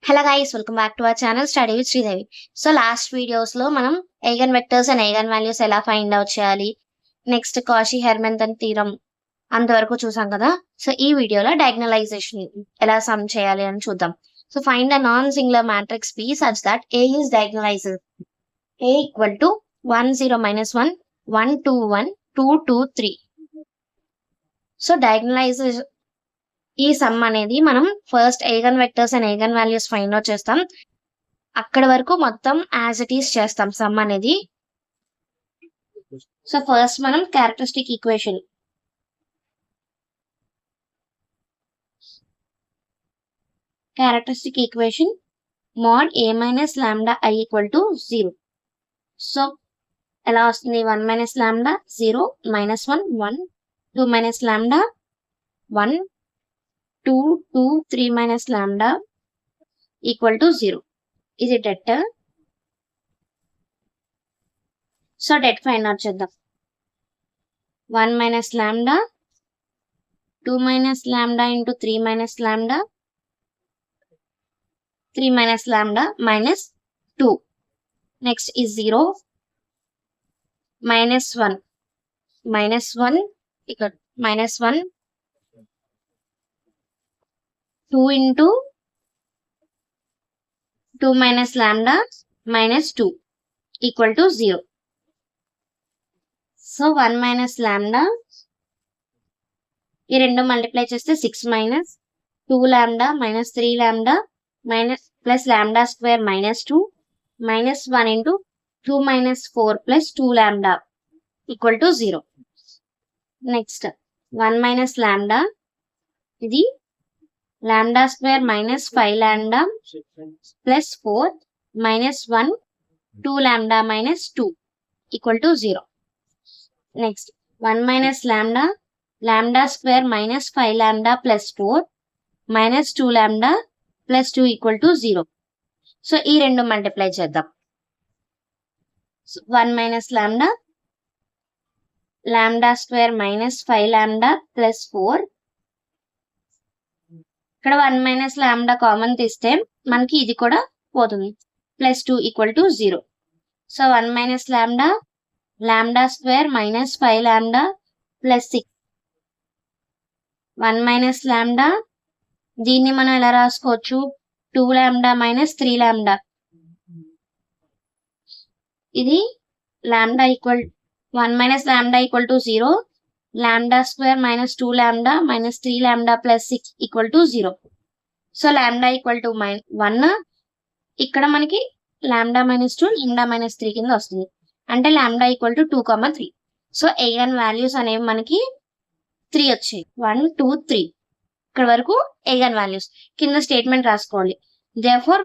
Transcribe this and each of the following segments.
Hello guys, welcome back to our channel study with Sridevi. So last videos లో మనం eigen vectors and eigen values ఎలా find out చేయాలి, next Cauchy హెర్మిన్తన్ theorem అంతవరకు చూసాం కదా. So ఈ వీడియోలో డయాగ్నలైజేషన్ ఎలా సమ్ చేయాలి అని చూద్దాం. So find the non singular matrix P such that A is diagonalized. A equal to 1 0 minus 1 1 2 1 2 2 3. So డయాగ్నలైజేషన్ ఈ సమ్ అనేది మనం first eigen vectors and eigen values find out చేస్తాం. అక్కడ వరకు మొత్తం యాజ్ ఇట్ ఈస్ చేస్తాం సమ్ అనేది. సో ఫస్ట్ మనం characteristic equation mod a minus lambda I equal to 0. So ఎలా వస్తుంది? 1 minus lambda 0 minus 1 1 2 minus lambda 1 2 2 3 minus lambda equal to 0. Is it det? So det find out చేద్దాం. 1 minus lambda 2 minus lambda into 3 minus lambda 3 minus lambda minus 2. Next is 0 minus 1 ఇక్కడ minus 1 2 into 2 minus lambda minus 2 equal to 0. So 1 minus lambda ఈ రెండు multiply చేస్తే 6 minus 2 lambda minus 3 lambda minus plus lambda square minus 2 minus 1 into 2 minus 4 plus 2 lambda equal to 0. Next 1 minus lambda ఇది lambda square minus 5 lambda plus 4 minus 1 2 lambda minus 2 equal to 0. Next 1 minus lambda square minus 5 lambda plus 4 minus 2 lambda plus 2 equal to 0. So ఈ రెండు multiply చేద్దాం. 1 minus lambda square minus 5 lambda plus 4 ఇక్కడ 1 minus lambda common తీస్తే మనకి ఇది కూడా పోతుంది, plus 2 equal to 0. So 1 minus lambda square minus 5 lambda plus 6 1 minus lambda దీన్ని మనం ఎలా రాసుకోవచ్చు? 2 lambda minus 3 lambda. ఇది lambda equal 1 minus lambda equal to 0, lambda square minus 2 lambda minus 3 lambda plus 6 equal to 0. So lambda equal to 1, ఇక్కడ మనకి lambda minus 2 lambda minus 3 కింద వస్తుంది, అంటే lambda equal to 2, 3. So eigen values అనేవి మనకి 3 వచ్చాయి. 1 2 3 ఇక్కడ వరకు ఐగన్ వాల్యూస్. కింద స్టేట్మెంట్ రాసుకోవాలి, therefore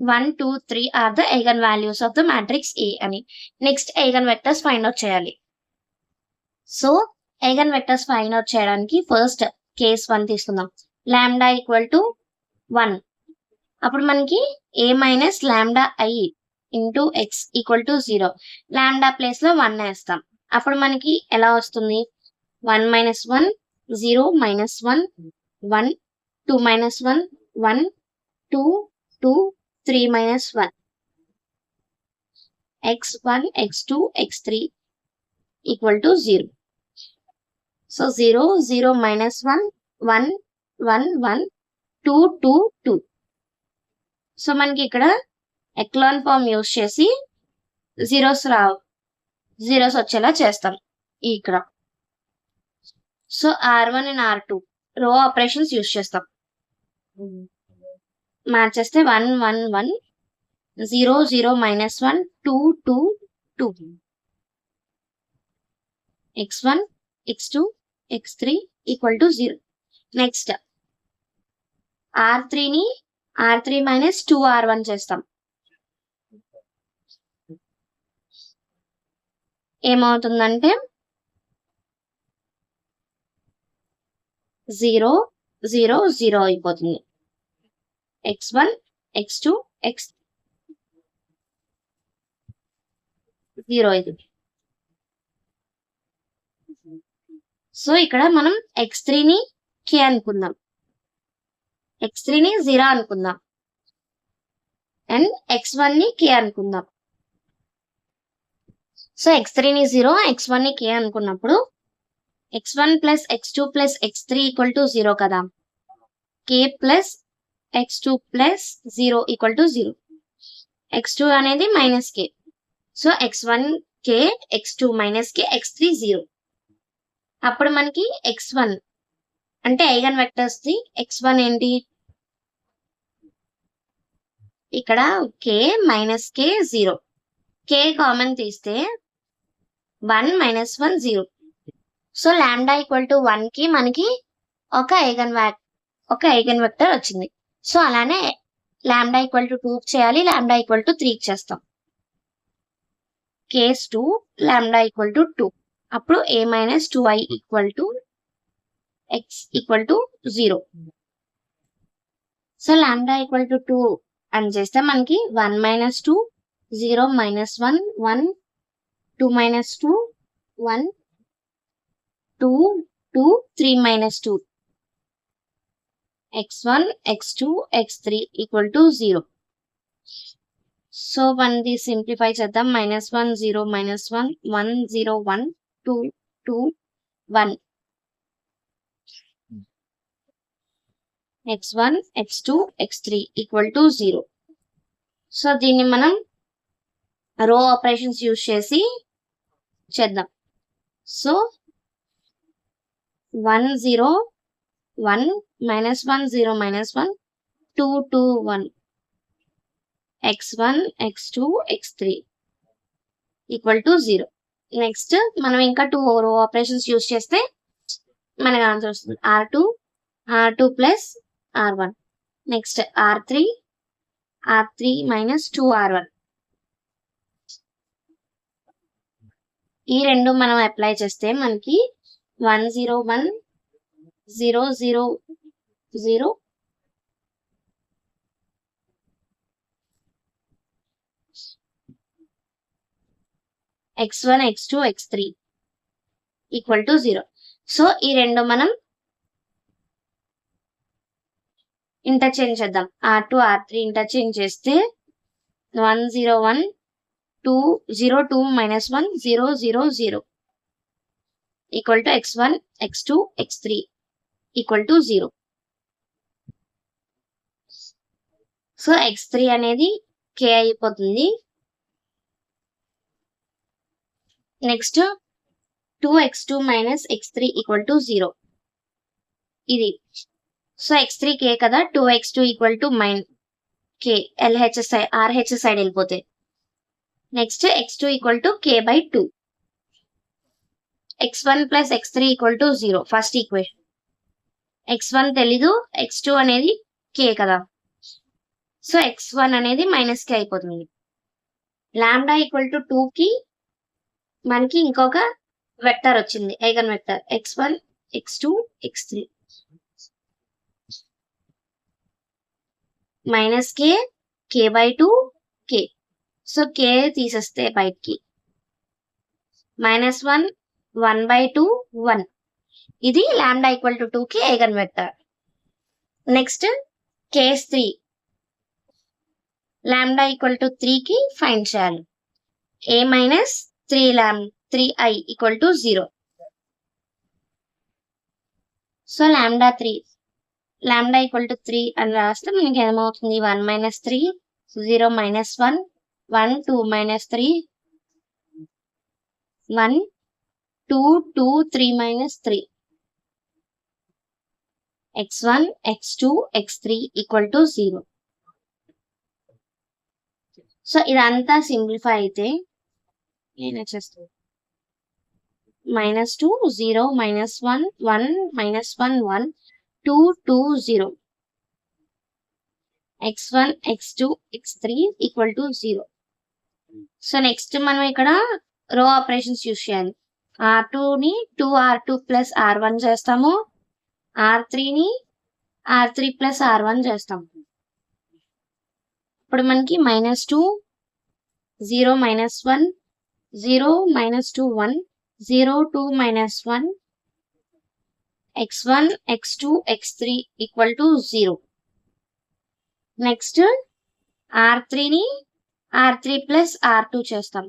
1 2 3 are the eigen values of the matrix A అని. Next eigen vectors find out చేయాలి. So eigen vectors find out చేయడానికి ఫస్ట్ కేస్ 1 తీసుకుందాం. లాంబ్డా ఈక్వల్ టు 1, అప్పుడు మనకి A minus lambda I into X equal to 0. Lambda place లో 1 వేస్తాం, అప్పుడు మనకి ఎలా వస్తుంది? 1 minus 1 0 minus 1 1 2 minus 1 1 2 2 3 minus 1 x1 x2 x3 equal to 0. So 0 0 minus 1 1 1 1 2 2 2. So మనకి ఇక్కడ ఎక్లాన్ ఫార్మ్ యూజ్ చేసి జీరోస్ వచ్చేలా చేస్తాం ఇక్కడ. సో R1 అండ్ R2 రో ఆపరేషన్స్ యూజ్ చేస్తాం. మార్చేస్తే 1 1 1 0 0 minus 1 2 2 2 x1 x2 x3 equal to 0. Next R3 minus 2R1 చేస్తాం. ఏమవుతుందంటే 0 0 0 అయిపోతుంది. x1 x2 x 0 ఇది. సో ఇక్కడ మనం x3ని k అనుకుందాం, x3ని 0 అనుకుందాం. అండ్ x1 ని k అనుకుందాం. సో x3 ని 0, x1 ని k అనుకున్నప్పుడు x1 plus x2 plus x3 equal to 0 కదా. k plus x2 plus 0 equal to 0. x2 అనేది minus k. So x1 k, x2 minus k, x3 0. అప్పుడు మనకి x1 అంటే ఐగన్ వెక్టర్స్ ది x1 ఏంటి, ఇక్కడ k minus k 0. k common తీస్తే 1 minus 1 0. So lambda equal to 1 కి మనకి ఒక ఐగన్ వెక్టర్ వచ్చింది. సో అలానే లాంబ్డా ఈక్వల్ టు 2 చేయాలి, లాంబ్డా ఈక్వల్ టు 3 చేస్తాం. Case 2 lambda equal to 2. అప్పుడు a minus 2i equal to x equal to 0. So lambda equal to 2 అని చేస్తే మనకి 1 minus 2, 0 minus 1, 1, 2 minus 2, 1, 2, 2, 3 minus 2, x1, x2, x3 equal to 0. So మనది simplify చేద్దాం. Minus 1, 0, minus 1, 1, 0, 1, 2, 2, 1. x1, x2, x3 equal to 0. So దీన్ని మనం రో operations use చేసి చేద్దాం. So 1, 0, 1, minus 1, 0, minus 1, 2, 2, 1. x1, x2, x3 equal to 0. Next మనం ఇంకా 2 రో ఆపరేషన్స్ యూజ్ చేస్తే మనకు ఆన్సర్ వస్తుంది. r2 plus r1. Next r3 minus 2r1. ఈ రెండు మనం అప్లై చేస్తే మనకి 1, 0, 1, 0, 0, 0, x1, x2, x3 equal to 0. So ఈ రెండు మనం ఇంటర్చేంజ్ చేద్దాం. r2, r3 ఇంటర్చేంజ్ చేస్తే 1, 0, 1, 2, 0, 2 minus 1, 0, 0, 0 equal to x1, x2, x3 equal to 0. So x3 అనేది k అయిపోతుంది. Next 2x2 minus x3 equal to 0. ఇది సో x3 k కదా, 2x2 equal to k, RH side వెళ్ళిపోతే. Next x2 equal to k by 2. x1 plus x3 equal to 0 first equation. x1 తెలీదు, x2 అనేది k కదా. So x1 అనేది minus k అయిపోతుంది. Lambda equal to 2 కి మనకి ఇంకొక వెక్టర్ వచ్చింది, eigen vector x1, x2, x3. Minus k by 2 k. So k తీసేస్తే బయటికి మైనస్ 1, 1 బై 2, 1. ఇది లాంబ్డా ఈక్వల్ టు 2 కి eigen vector. Next case 3 lambda equal to 3 కి ఫైండ్ చేయాలి. a minus 3i equal to 0. So lambda equal to 3 అని రాస్తే మనకి ఏమవుతుంది, 1 minus 3, 0 minus 1, 1, 2 minus 3, 1, 2, 2, 3 minus 3. x1, x2, x3 equal to 0. So ఇదంతా simplify అయితే ఏమొచ్చేస్తుంది, minus 2, 0, minus 1, 1, minus 1, 1, 2, 2, 0. x1, x2, x3 equal to 0. So next మనం ఇక్కడ రో ఆపరేషన్స్ యూజ్ చేయాలి. r2 ని 2r2 ప్లస్ r1 చేస్తాము, r3 ని r3 ప్లస్ r1 చేస్తాము. ఇప్పుడు మనకి minus 2, 0 minus 1, 0 minus 2, 1, 0, 2 minus 1, x1, x2, x3 equal to 0. Next R3ని R3 ప్లస్ R2 చేస్తాం.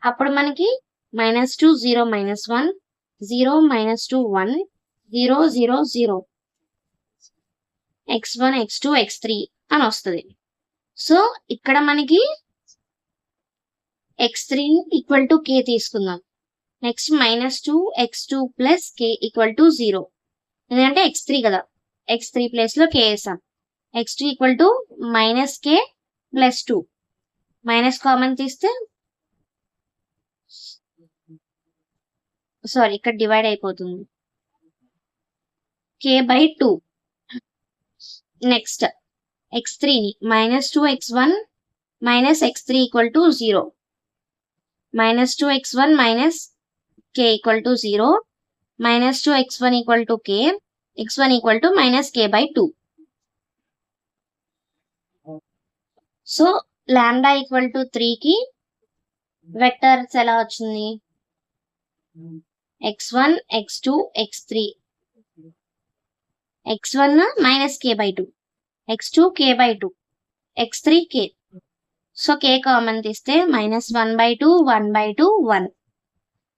అప్పుడు మనకి -2 0 -1 0 -2 1 0 0 0 x1 x2 x3 అని వస్తుంది. సో ఇక్కడ మనకి x3 ఈక్వల్ టు k తీసుకుందాం. Next -2 x2 plus k equal to 0. ఎందుకంటే x3 కదా, x3 ప్లేస్ లో k వేసాం. x2 equal to -k plus 2. Minus common తీస్తే సారీ ఇక్కడ డివైడ్ అయిపోతుంది, k బై 2. నెక్స్ట్ x3ని -2 x1 minus x3 equal to 0. -2 x1 minus k equal to 0. -2 x1 equal to k. x1 equal to -k by 2. So lambda equal to 3కి vectors ఎలా వచ్చింది? x1 x2 x3. x1 -k by 2, x2 k by 2, x3 k. So k common తీస్తే -1 by 2 1 by 2 1.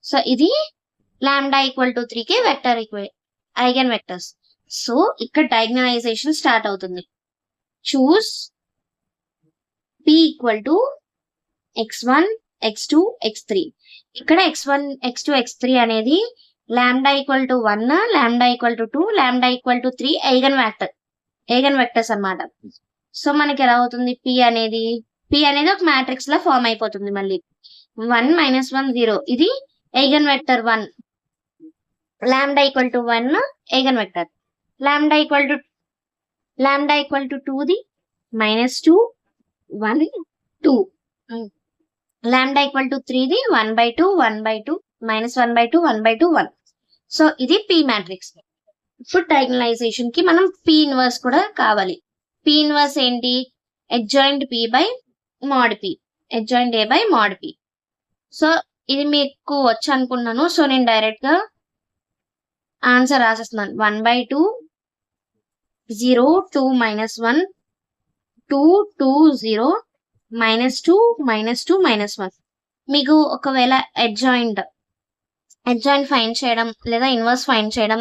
So ఇది lambda equal to 3కి vector eigen vectors. So ఇక్కడ డయాగ్నలైజేషన్ start అవుతుంది. చూస్ p equal to x1 x2 x3. ఇక్కడ x1 x2 x3 అనేది lambda equal to 1 lambda equal to 2 lambda equal to 3 eigen vectors అన్నమాట. So మనకి ఎలా అవుతుంది? p అనేది ఒక మ్యాట్రిక్స్ లా ఫామ్ అయిపోతుంది. మళ్ళీ 1 -1 0 ఇది eigen vector 1. Lambda equal to 1 eigen vector. Lambda equal to 2 the -2 1 2. Lambda equal to 3 the 1 by 2 1 by 2 -1 by 2 1 by 2 1. So ఇది p మ్యాట్రిక్స్. ఇప్పుడు డయాగ్నలైజేషన్ కి మనం p ఇన్వర్స్ కూడా కావాలి. p ఇన్వర్స్ ఏంటి? Adjoint p by mod p, adjoint a by mod p. So ఇది మీకు వచ్చు అనుకున్నాను. సో నేను డైరెక్ట్ గా ఆన్సర్ రాసేస్తున్నాను. 1 బై 2 0 2 -1 2 2 0 -2 -2 -1. మీకు ఒకవేళ అడ్జాయింట్ ఫైండ్ చేయడం లేదా ఇన్వర్స్ ఫైండ్ చేయడం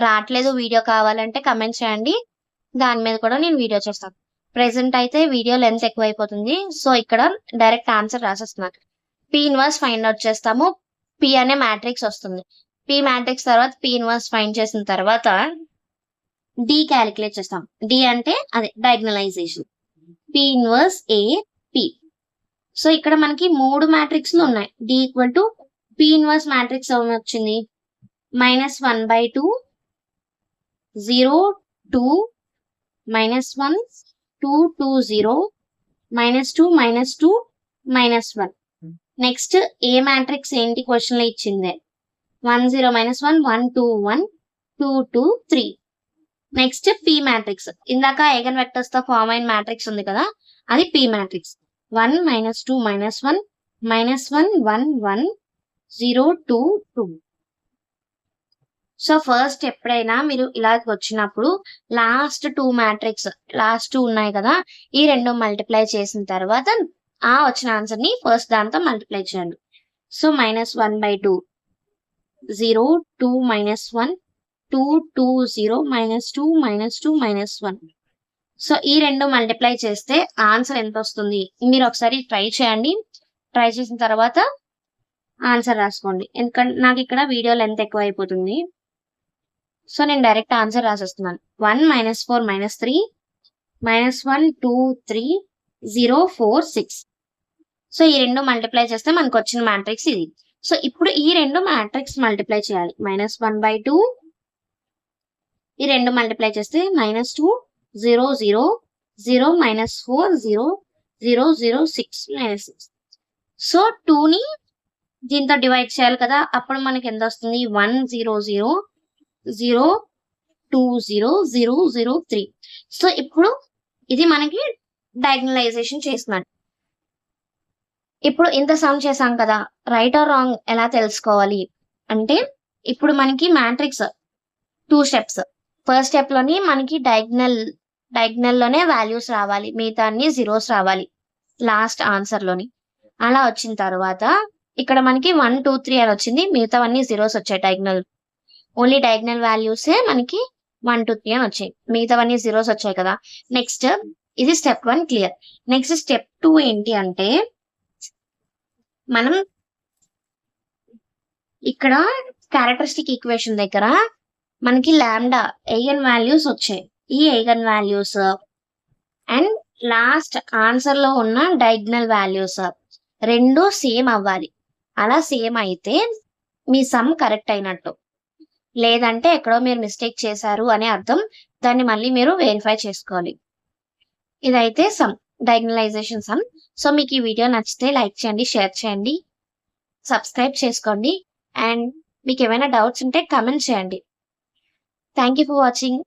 రావట్లేదు, వీడియో కావాలంటే కమెంట్ చేయండి, దాని మీద కూడా నేను వీడియో చేస్తాను. ప్రెసెంట్ అయితే వీడియో లెంత్ ఎక్కువ అయిపోతుంది. సో ఇక్కడ డైరెక్ట్ ఆన్సర్ రాసేస్తున్నాను. p ఇన్వర్స్ ఫైండ్ అవుట్ చేస్తాము. p అనే మ్యాట్రిక్స్ వస్తుంది. p మ్యాట్రిక్స్ తర్వాత p ఇన్వర్స్ ఫైండ్ చేసిన తర్వాత d క్యాలిక్యులేట్ చేస్తాం. d అంటే అదే diagonalization. p inverse a p. So ఇక్కడ మనకి 3 మ్యాట్రిక్స్లు ఉన్నాయి. d equal to p inverse matrix వచ్చింది -1 బై 2 0 2 -1 2 2 0 -2 -2 -1. నెక్స్ట్ ఏ మ్యాట్రిక్స్ ఏంటి క్వశ్చన్ లో ఇచ్చిందే 1 0 -1 1 2 1 2 2 3. నెక్స్ట్ p మ్యాట్రిక్స్ ఇందాక ఐగన్ వెక్టర్స్ తో ఫామ్ అయిన మ్యాట్రిక్స్ ఉంది కదా, అది p మ్యాట్రిక్స్. 1 -2 -1 -1 1 1 0 2 2. సో ఫస్ట్ ఎప్పుడైనా మీరు ఇలా వచ్చినప్పుడు లాస్ట్ 2 మ్యాట్రిక్స్ లాస్ట్ 2 ఉన్నాయి కదా, ఈ రెండు మల్టిప్లై చేసిన తర్వాత ఆ వచ్చిన ఆన్సర్ ని ఫస్ట్ దాంతో మల్టిప్లై చేయండి. So -1 by 2 0 2 -1 2 2 0 -2 -2 -1. సో ఈ రెండు మల్టిప్లై చేస్తే ఆన్సర్ ఎంత వస్తుంది మీరు ఒకసారి ట్రై చేయండి. ట్రై చేసిన తర్వాత ఆన్సర్ రాసుకోండి, ఎందుకంటే నాకు ఇక్కడ వీడియో లెంత్ ఎక్కువ అయిపోతుంది. సో నేను డైరెక్ట్ ఆన్సర్ రాసేస్తున్నాను. 1 -4 -3 -1 2 3 0 4 6. సో ఈ రెండు మల్టిప్లై చేస్తే మనకు వచ్చిన మ్యాట్రిక్స్ ఇది. సో ఇప్పుడు ఈ రెండు మ్యాట్రిక్స్ మల్టిప్లై చేయాలి. -1 బై 2 ఈ రెండు మల్టిప్లై చేస్తే -2 0 0 0 -4 0 0 0 6 -6. సో 2ని దీంతో డివైడ్ చేయాలి కదా, అప్పుడు మనకి ఎంత వస్తుంది? 1 0 0 0 2 0 0 0 3. సో ఇప్పుడు ఇది మనకి డయాగ్నలైజేషన్ చేస్తున్నాడు. ఇప్పుడు ఇంత సమ్ చేసాం కదా, రైట్ ఆర్ రాంగ్ ఎలా తెలుసుకోవాలి అంటే ఇప్పుడు మనకి మ్యాట్రిక్స్ 2 స్టెప్స్. ఫస్ట్ స్టెప్ లోని మనకి డయాగ్నల్ డయాగ్నల్ లోనే వాల్యూస్ రావాలి, మిగతా అన్ని జీరోస్ రావాలి లాస్ట్ ఆన్సర్ లోని. అలా వచ్చిన తర్వాత ఇక్కడ మనకి 1 2 3 అని వచ్చింది, మిగతావన్నీ జీరోస్ వచ్చాయి డయాగ్నల్. ఓన్లీ డయాగ్నల్ వాల్యూసే మనకి 1 2 3 అని వచ్చాయి, మిగతావన్నీ జీరోస్ వచ్చాయి కదా. నెక్స్ట్ ఇది స్టెప్ 1 క్లియర్. నెక్స్ట్ స్టెప్ 2 ఏంటి అంటే మనం ఇక్కడ క్యారెక్టరిస్టిక్ ఈక్వేషన్ దగ్గర మనకి లాంబ్డా ఐగన్ వాల్యూస్ వచ్చాయి. ఈ eigen values and last answer లో ఉన్న డయాగ్నల్ వాల్యూస్ రెండు సేమ్ అవ్వాలి. అలా సేమ్ అయితే మీ సమ్ కరెక్ట్ అయినట్టు, లేదంటే ఎక్కడో మీరు మిస్టేక్ చేశారు అనే అర్థం. దాన్ని మళ్ళీ మీరు వెరిఫై చేసుకోవాలి. ఇదైతే సమ్, డయాగ్నలైజేషన్ సమ్. సో మీకు ఈ వీడియో నచ్చితే లైక్ చేయండి, షేర్ చేయండి, సబ్స్క్రైబ్ చేసుకోండి. అండ్ మీకు ఏమైనా డౌట్స్ ఉంటే కమెంట్ చేయండి. Thank you for watching.